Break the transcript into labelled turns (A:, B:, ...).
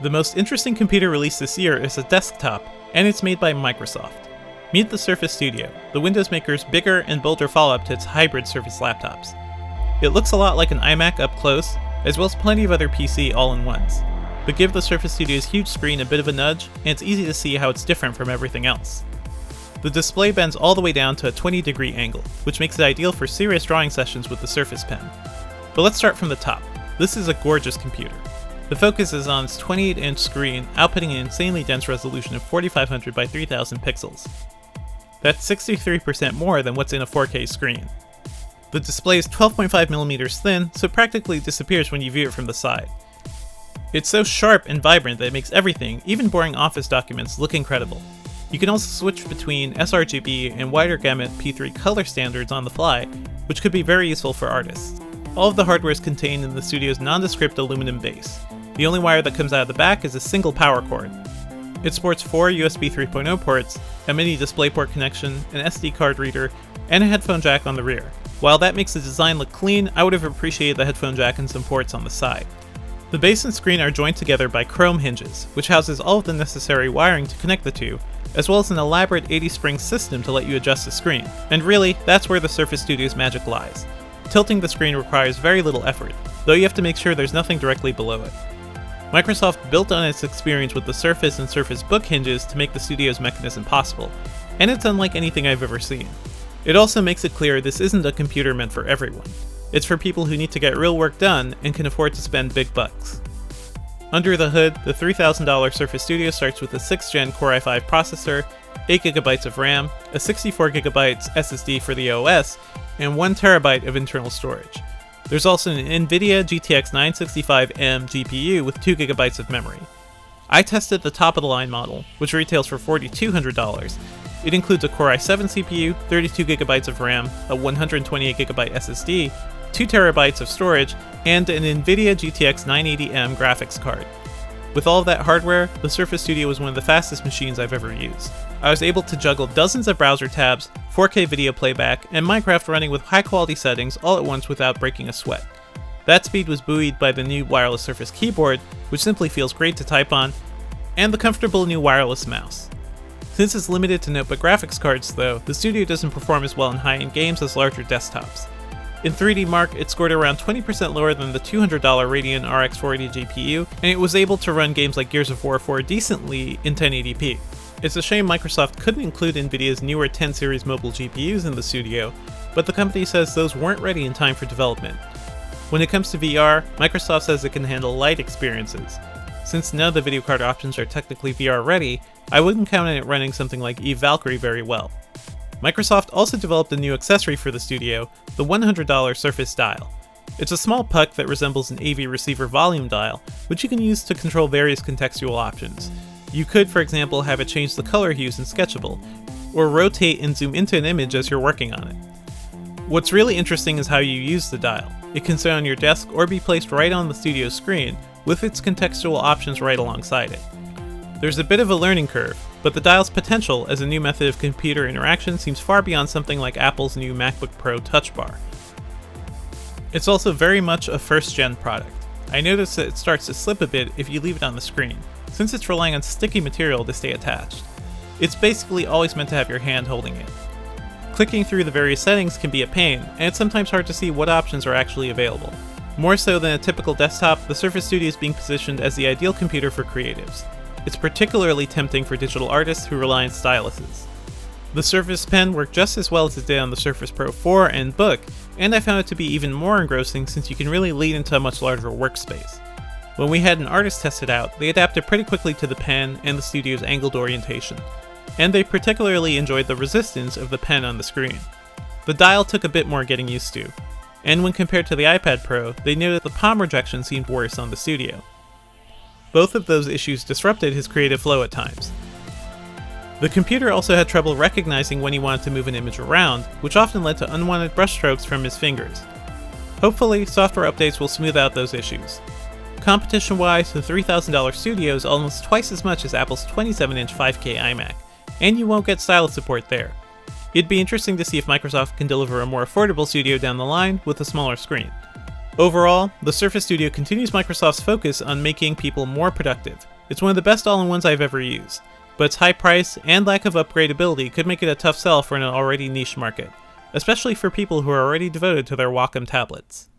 A: The most interesting computer released this year is a desktop, and it's made by Microsoft. Meet the Surface Studio, the Windows maker's bigger and bolder follow-up to its hybrid Surface laptops. It looks a lot like an iMac up close, as well as plenty of other PC all-in-ones. But give the Surface Studio's huge screen a bit of a nudge, and it's easy to see how it's different from everything else. The display bends all the way down to a 20-degree angle, which makes it ideal for serious drawing sessions with the Surface Pen. But let's start from the top. This is a gorgeous computer. The focus is on its 28-inch screen, outputting an insanely dense resolution of 4500 by 3000 pixels. That's 63% more than what's in a 4K screen. The display is 12.5mm thin, so it practically disappears when you view it from the side. It's so sharp and vibrant that it makes everything, even boring office documents, look incredible. You can also switch between sRGB and wider gamut P3 color standards on the fly, which could be very useful for artists. All of the hardware is contained in the studio's nondescript aluminum base. The only wire that comes out of the back is a single power cord. It sports 4 USB 3.0 ports, a mini DisplayPort connection, an SD card reader, and a headphone jack on the rear. While that makes the design look clean, I would have appreciated the headphone jack and some ports on the side. The base and screen are joined together by chrome hinges, which houses all of the necessary wiring to connect the two, as well as an elaborate 80-spring system to let you adjust the screen. And really, that's where the Surface Studio's magic lies. Tilting the screen requires very little effort, though you have to make sure there's nothing directly below it. Microsoft built on its experience with the Surface and Surface Book hinges to make the Studio's mechanism possible, and it's unlike anything I've ever seen. It also makes it clear this isn't a computer meant for everyone. It's for people who need to get real work done and can afford to spend big bucks. Under the hood, the $3,000 Surface Studio starts with a 6th Gen Core i5 processor, 8GB of RAM, a 64GB SSD for the OS, and 1TB of internal storage. There's also an NVIDIA GTX 965M GPU with 2GB of memory. I tested the top-of-the-line model, which retails for $4,200. It includes a Core i7 CPU, 32GB of RAM, a 128GB SSD, 2TB of storage, and an NVIDIA GTX 980M graphics card. With all of that hardware, the Surface Studio was one of the fastest machines I've ever used. I was able to juggle dozens of browser tabs, 4K video playback, and Minecraft running with high-quality settings all at once without breaking a sweat. That speed was buoyed by the new wireless Surface keyboard, which simply feels great to type on, and the comfortable new wireless mouse. Since it's limited to notebook graphics cards though, the Studio doesn't perform as well in high-end games as larger desktops. In 3D Mark, it scored around 20% lower than the $200 Radeon RX 480 GPU, and it was able to run games like Gears of War 4 decently in 1080p. It's a shame Microsoft couldn't include NVIDIA's newer 10 series mobile GPUs in the Studio, but the company says those weren't ready in time for development. When it comes to VR, Microsoft says it can handle light experiences. Since none of the video card options are technically VR ready, I wouldn't count on it running something like Eve Valkyrie very well. Microsoft also developed a new accessory for the Studio, the $100 Surface Dial. It's a small puck that resembles an AV receiver volume dial, which you can use to control various contextual options. You could, for example, have it change the color hues in Sketchable, or rotate and zoom into an image as you're working on it. What's really interesting is how you use the dial. It can sit on your desk or be placed right on the Studio screen, with its contextual options right alongside it. There's a bit of a learning curve, but the dial's potential as a new method of computer interaction seems far beyond something like Apple's new MacBook Pro Touch Bar. It's also very much a first-gen product. I noticed that it starts to slip a bit if you leave it on the screen, since it's relying on sticky material to stay attached. It's basically always meant to have your hand holding it. Clicking through the various settings can be a pain, and it's sometimes hard to see what options are actually available. More so than a typical desktop, the Surface Studio is being positioned as the ideal computer for creatives. It's particularly tempting for digital artists who rely on styluses. The Surface Pen worked just as well as it did on the Surface Pro 4 and Book, and I found it to be even more engrossing since you can really lean into a much larger workspace. When we had an artist test it out, they adapted pretty quickly to the pen and the Studio's angled orientation, and they particularly enjoyed the resistance of the pen on the screen. The dial took a bit more getting used to, and when compared to the iPad Pro, they noted the palm rejection seemed worse on the Studio. Both of those issues disrupted his creative flow at times. The computer also had trouble recognizing when he wanted to move an image around, which often led to unwanted brushstrokes from his fingers. Hopefully, software updates will smooth out those issues. Competition-wise, the $3,000 Studio is almost twice as much as Apple's 27-inch 5K iMac, and you won't get stylus support there. It'd be interesting to see if Microsoft can deliver a more affordable Studio down the line with a smaller screen. Overall, the Surface Studio continues Microsoft's focus on making people more productive. It's one of the best all-in-ones I've ever used, but its high price and lack of upgradability could make it a tough sell for an already niche market, especially for people who are already devoted to their Wacom tablets.